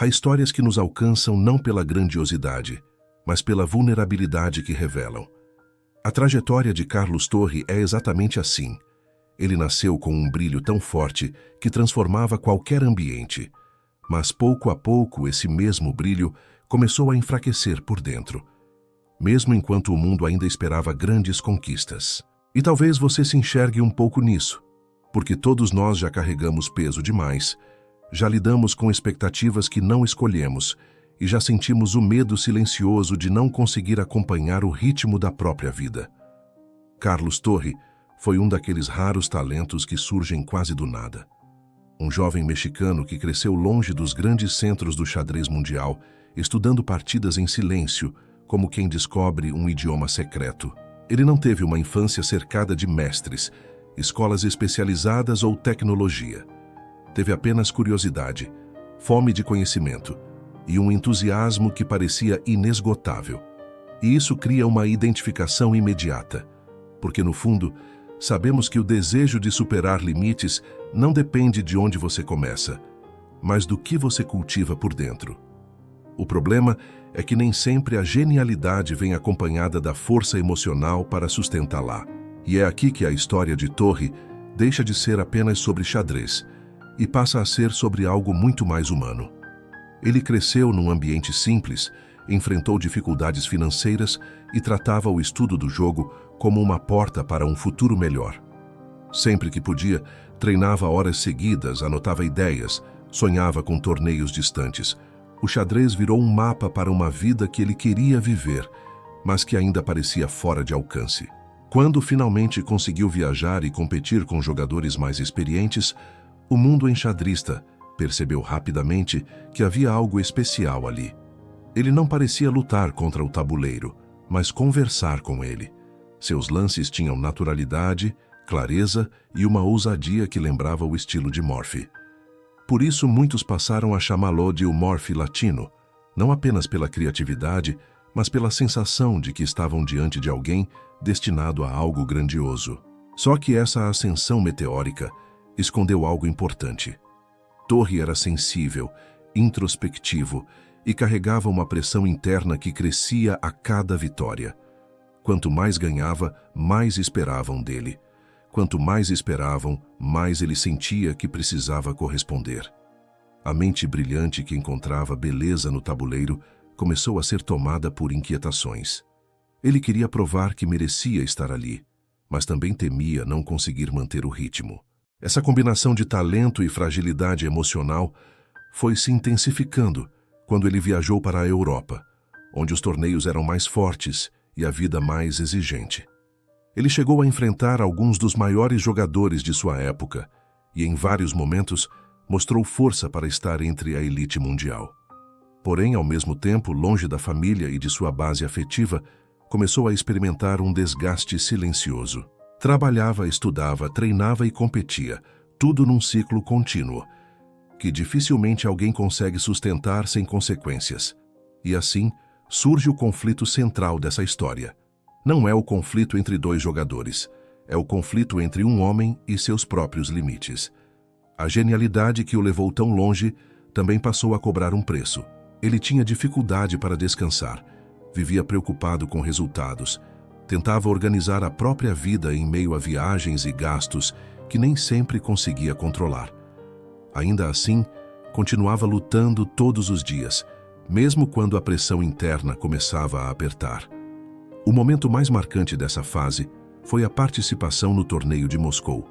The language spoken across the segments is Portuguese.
Há histórias que nos alcançam não pela grandiosidade, mas pela vulnerabilidade que revelam. A trajetória de Carlos Torre é exatamente assim. Ele nasceu com um brilho tão forte que transformava qualquer ambiente. Mas pouco a pouco esse mesmo brilho começou a enfraquecer por dentro, mesmo enquanto o mundo ainda esperava grandes conquistas. E talvez você se enxergue um pouco nisso, porque todos nós já carregamos peso demais, já lidamos com expectativas que não escolhemos e já sentimos o medo silencioso de não conseguir acompanhar o ritmo da própria vida. Carlos Torre foi um daqueles raros talentos que surgem quase do nada. Um jovem mexicano que cresceu longe dos grandes centros do xadrez mundial, estudando partidas em silêncio, como quem descobre um idioma secreto. Ele não teve uma infância cercada de mestres, escolas especializadas ou tecnologia. Teve apenas curiosidade, fome de conhecimento e um entusiasmo que parecia inesgotável. E isso cria uma identificação imediata, porque no fundo, sabemos que o desejo de superar limites não depende de onde você começa, mas do que você cultiva por dentro. O problema é que nem sempre a genialidade vem acompanhada da força emocional para sustentá-la. E é aqui que a história de Torre deixa de ser apenas sobre xadrez e passa a ser sobre algo muito mais humano. Ele cresceu num ambiente simples, enfrentou dificuldades financeiras e tratava o estudo do jogo como uma porta para um futuro melhor. Sempre que podia, treinava horas seguidas, anotava ideias, sonhava com torneios distantes. O xadrez virou um mapa para uma vida que ele queria viver, mas que ainda parecia fora de alcance. Quando finalmente conseguiu viajar e competir com jogadores mais experientes, o mundo enxadrista percebeu rapidamente que havia algo especial ali. Ele não parecia lutar contra o tabuleiro, mas conversar com ele. Seus lances tinham naturalidade, clareza e uma ousadia que lembrava o estilo de Morphy. Por isso muitos passaram a chamá-lo de o Morphy latino, não apenas pela criatividade, mas pela sensação de que estavam diante de alguém destinado a algo grandioso. Só que essa ascensão meteórica escondeu algo importante. Torre era sensível, introspectivo e carregava uma pressão interna que crescia a cada vitória. Quanto mais ganhava, mais esperavam dele. Quanto mais esperavam, mais ele sentia que precisava corresponder. A mente brilhante que encontrava beleza no tabuleiro começou a ser tomada por inquietações. Ele queria provar que merecia estar ali, mas também temia não conseguir manter o ritmo. Essa combinação de talento e fragilidade emocional foi se intensificando quando ele viajou para a Europa, onde os torneios eram mais fortes e a vida mais exigente. Ele chegou a enfrentar alguns dos maiores jogadores de sua época e, em vários momentos, mostrou força para estar entre a elite mundial. Porém, ao mesmo tempo, longe da família e de sua base afetiva, começou a experimentar um desgaste silencioso. Trabalhava, estudava, treinava e competia, tudo num ciclo contínuo, que dificilmente alguém consegue sustentar sem consequências. E assim, surge o conflito central dessa história. Não é o conflito entre dois jogadores, é o conflito entre um homem e seus próprios limites. A genialidade que o levou tão longe também passou a cobrar um preço. Ele tinha dificuldade para descansar, vivia preocupado com resultados, tentava organizar a própria vida em meio a viagens e gastos que nem sempre conseguia controlar. Ainda assim, continuava lutando todos os dias, mesmo quando a pressão interna começava a apertar. O momento mais marcante dessa fase foi a participação no torneio de Moscou.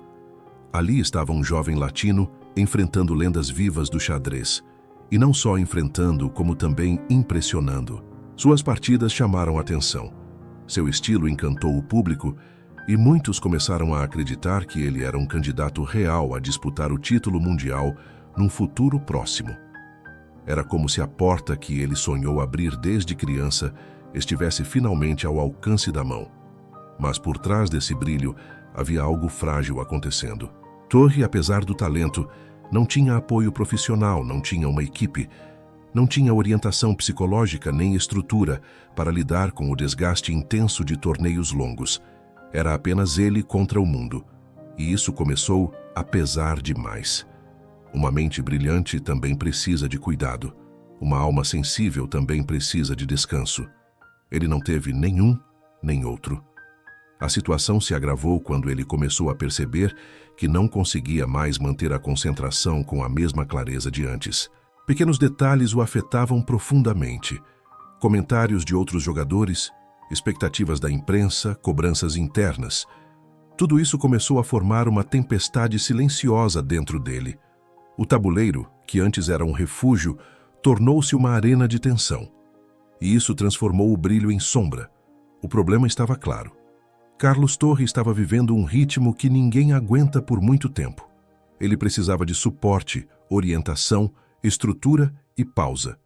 Ali estava um jovem latino enfrentando lendas vivas do xadrez, e não só enfrentando, como também impressionando. Suas partidas chamaram atenção. Seu estilo encantou o público e muitos começaram a acreditar que ele era um candidato real a disputar o título mundial num futuro próximo. Era como se a porta que ele sonhou abrir desde criança estivesse finalmente ao alcance da mão. Mas por trás desse brilho havia algo frágil acontecendo. Torre, apesar do talento, não tinha apoio profissional, não tinha uma equipe, não tinha orientação psicológica nem estrutura para lidar com o desgaste intenso de torneios longos. Era apenas ele contra o mundo. E isso começou a pesar demais. Uma mente brilhante também precisa de cuidado. Uma alma sensível também precisa de descanso. Ele não teve nenhum nem outro. A situação se agravou quando ele começou a perceber que não conseguia mais manter a concentração com a mesma clareza de antes. Pequenos detalhes o afetavam profundamente. Comentários de outros jogadores, expectativas da imprensa, cobranças internas. Tudo isso começou a formar uma tempestade silenciosa dentro dele. O tabuleiro, que antes era um refúgio, tornou-se uma arena de tensão. E isso transformou o brilho em sombra. O problema estava claro. Carlos Torre estava vivendo um ritmo que ninguém aguenta por muito tempo. Ele precisava de suporte, orientação, estrutura e pausa.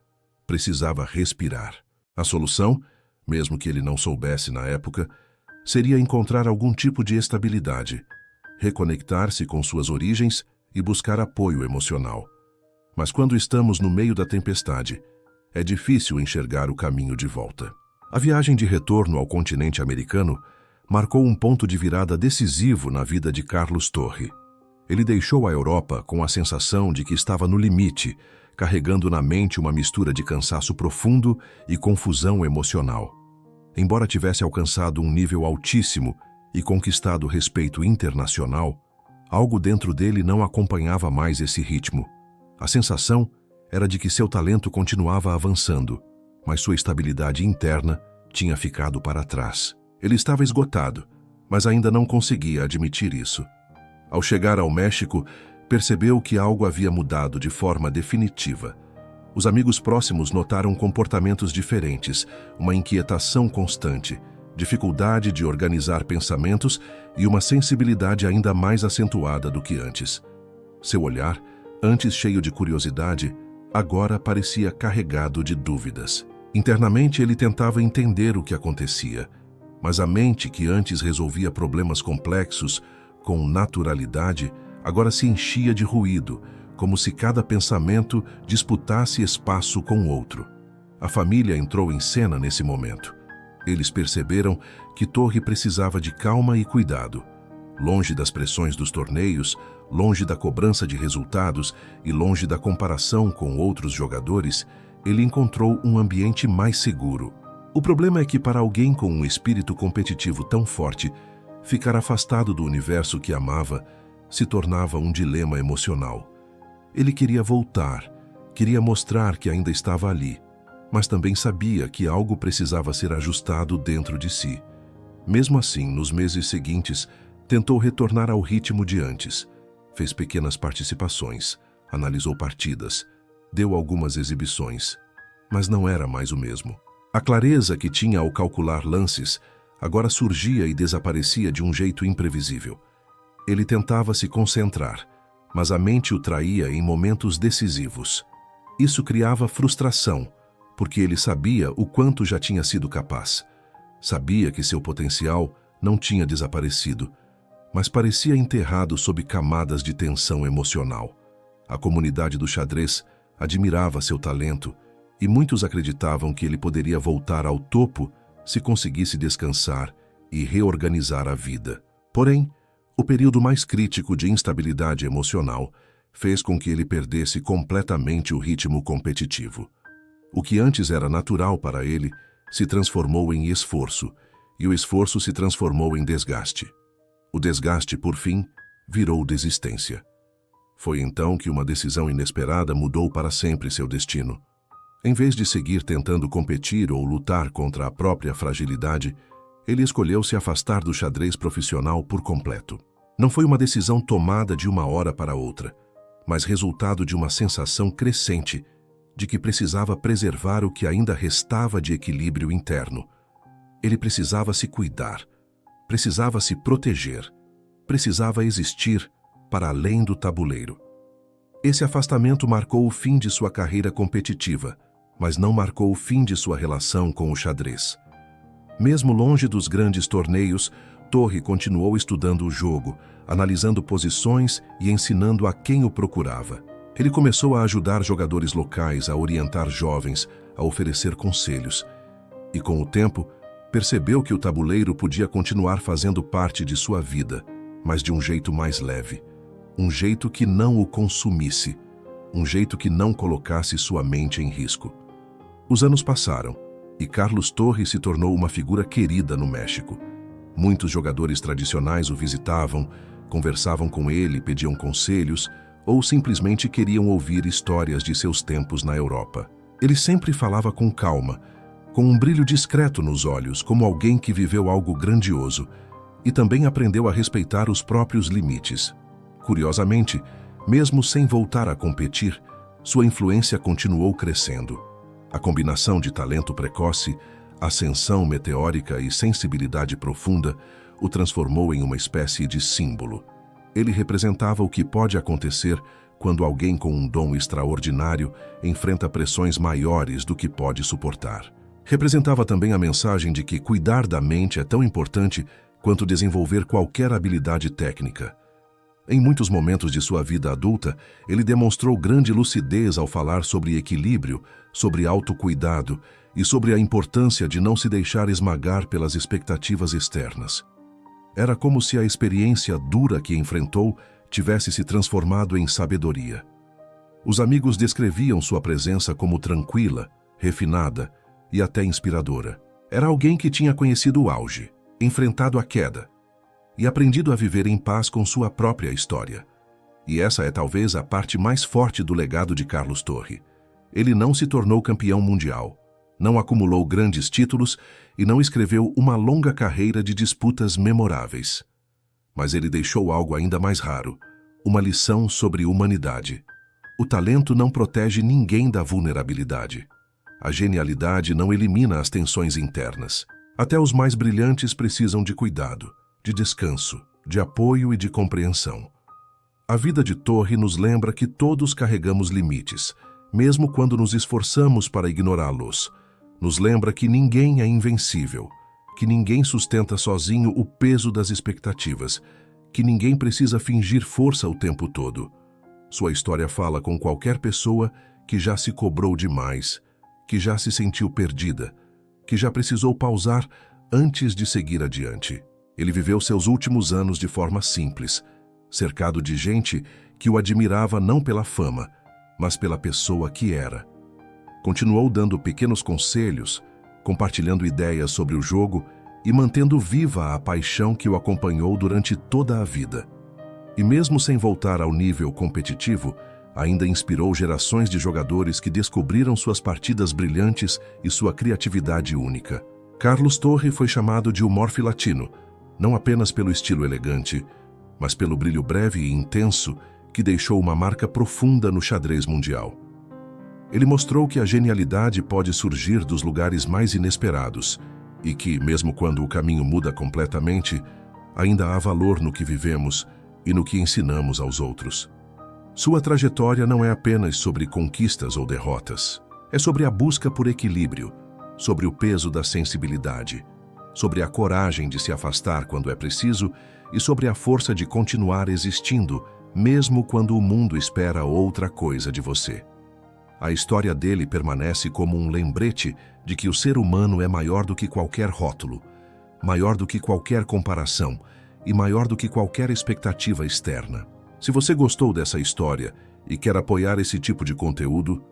Precisava respirar. A solução, mesmo que ele não soubesse na época, seria encontrar algum tipo de estabilidade, reconectar-se com suas origens e buscar apoio emocional. Mas quando estamos no meio da tempestade, é difícil enxergar o caminho de volta. A viagem de retorno ao continente americano marcou um ponto de virada decisivo na vida de Carlos Torre. Ele deixou a Europa com a sensação de que estava no limite, carregando na mente uma mistura de cansaço profundo e confusão emocional. Embora tivesse alcançado um nível altíssimo e conquistado respeito internacional, algo dentro dele não acompanhava mais esse ritmo. A sensação era de que seu talento continuava avançando, mas sua estabilidade interna tinha ficado para trás. Ele estava esgotado, mas ainda não conseguia admitir isso. Ao chegar ao México, percebeu que algo havia mudado de forma definitiva. Os amigos próximos notaram comportamentos diferentes, uma inquietação constante, dificuldade de organizar pensamentos e uma sensibilidade ainda mais acentuada do que antes. Seu olhar, antes cheio de curiosidade, agora parecia carregado de dúvidas. Internamente ele tentava entender o que acontecia, mas a mente que antes resolvia problemas complexos com naturalidade, agora se enchia de ruído, como se cada pensamento disputasse espaço com o outro. A família entrou em cena nesse momento. Eles perceberam que Torre precisava de calma e cuidado. Longe das pressões dos torneios, longe da cobrança de resultados e longe da comparação com outros jogadores, ele encontrou um ambiente mais seguro. O problema é que para alguém com um espírito competitivo tão forte, ficar afastado do universo que amava se tornava um dilema emocional. Ele queria voltar, queria mostrar que ainda estava ali, mas também sabia que algo precisava ser ajustado dentro de si. Mesmo assim, nos meses seguintes, tentou retornar ao ritmo de antes. Fez pequenas participações, analisou partidas, deu algumas exibições, mas não era mais o mesmo. A clareza que tinha ao calcular lances agora surgia e desaparecia de um jeito imprevisível. Ele tentava se concentrar, mas a mente o traía em momentos decisivos. Isso criava frustração, porque ele sabia o quanto já tinha sido capaz. Sabia que seu potencial não tinha desaparecido, mas parecia enterrado sob camadas de tensão emocional. A comunidade do xadrez admirava seu talento e muitos acreditavam que ele poderia voltar ao topo se conseguisse descansar e reorganizar a vida. Porém, o período mais crítico de instabilidade emocional fez com que ele perdesse completamente o ritmo competitivo. O que antes era natural para ele se transformou em esforço, e o esforço se transformou em desgaste. O desgaste, por fim, virou desistência. Foi então que uma decisão inesperada mudou para sempre seu destino. Em vez de seguir tentando competir ou lutar contra a própria fragilidade, ele escolheu se afastar do xadrez profissional por completo. Não foi uma decisão tomada de uma hora para outra, mas resultado de uma sensação crescente de que precisava preservar o que ainda restava de equilíbrio interno. Ele precisava se cuidar, precisava se proteger, precisava existir para além do tabuleiro. Esse afastamento marcou o fim de sua carreira competitiva, mas não marcou o fim de sua relação com o xadrez. Mesmo longe dos grandes torneios, Torre continuou estudando o jogo, analisando posições e ensinando a quem o procurava. Ele começou a ajudar jogadores locais, a orientar jovens, a oferecer conselhos. E com o tempo, percebeu que o tabuleiro podia continuar fazendo parte de sua vida, mas de um jeito mais leve. Um jeito que não o consumisse. um jeito que não colocasse sua mente em risco. Os anos passaram e Carlos Torres se tornou uma figura querida no México. Muitos jogadores tradicionais o visitavam, conversavam com ele, pediam conselhos ou simplesmente queriam ouvir histórias de seus tempos na Europa. Ele sempre falava com calma, com um brilho discreto nos olhos, como alguém que viveu algo grandioso e também aprendeu a respeitar os próprios limites. Curiosamente, mesmo sem voltar a competir, sua influência continuou crescendo. A combinação de talento precoce, ascensão meteórica e sensibilidade profunda o transformou em uma espécie de símbolo. Ele representava o que pode acontecer quando alguém com um dom extraordinário enfrenta pressões maiores do que pode suportar. Representava também a mensagem de que cuidar da mente é tão importante quanto desenvolver qualquer habilidade técnica. Em muitos momentos de sua vida adulta, ele demonstrou grande lucidez ao falar sobre equilíbrio, sobre autocuidado e sobre a importância de não se deixar esmagar pelas expectativas externas. Era como se a experiência dura que enfrentou tivesse se transformado em sabedoria. Os amigos descreviam sua presença como tranquila, refinada e até inspiradora. Era alguém que tinha conhecido o auge, enfrentado a queda e aprendido a viver em paz com sua própria história. E essa é talvez a parte mais forte do legado de Carlos Torres. Ele não se tornou campeão mundial, não acumulou grandes títulos e não escreveu uma longa carreira de disputas memoráveis. Mas ele deixou algo ainda mais raro, uma lição sobre humanidade. O talento não protege ninguém da vulnerabilidade. A genialidade não elimina as tensões internas. Até os mais brilhantes precisam de cuidado, de descanso, de apoio e de compreensão. A vida de Torres nos lembra que todos carregamos limites, mesmo quando nos esforçamos para ignorá-los. Nos lembra que ninguém é invencível, que ninguém sustenta sozinho o peso das expectativas, que ninguém precisa fingir força o tempo todo. Sua história fala com qualquer pessoa que já se cobrou demais, que já se sentiu perdida, que já precisou pausar antes de seguir adiante. Ele viveu seus últimos anos de forma simples, cercado de gente que o admirava não pela fama, mas pela pessoa que era. Continuou dando pequenos conselhos, compartilhando ideias sobre o jogo e mantendo viva a paixão que o acompanhou durante toda a vida. E mesmo sem voltar ao nível competitivo, ainda inspirou gerações de jogadores que descobriram suas partidas brilhantes e sua criatividade única. Carlos Torres foi chamado de o Morphy Latino, não apenas pelo estilo elegante, mas pelo brilho breve e intenso que deixou uma marca profunda no xadrez mundial. Ele mostrou que a genialidade pode surgir dos lugares mais inesperados e que, mesmo quando o caminho muda completamente, ainda há valor no que vivemos e no que ensinamos aos outros. Sua trajetória não é apenas sobre conquistas ou derrotas. É sobre a busca por equilíbrio, sobre o peso da sensibilidade, sobre a coragem de se afastar quando é preciso e sobre a força de continuar existindo, mesmo quando o mundo espera outra coisa de você. A história dele permanece como um lembrete de que o ser humano é maior do que qualquer rótulo, maior do que qualquer comparação e maior do que qualquer expectativa externa. Se você gostou dessa história e quer apoiar esse tipo de conteúdo,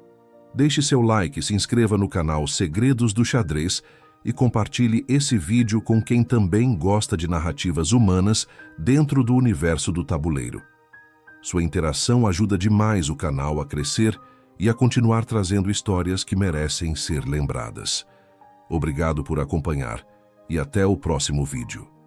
deixe seu like, se inscreva no canal Segredos do Xadrez e compartilhe esse vídeo com quem também gosta de narrativas humanas dentro do universo do tabuleiro. Sua interação ajuda demais o canal a crescer e a continuar trazendo histórias que merecem ser lembradas. Obrigado por acompanhar e até o próximo vídeo.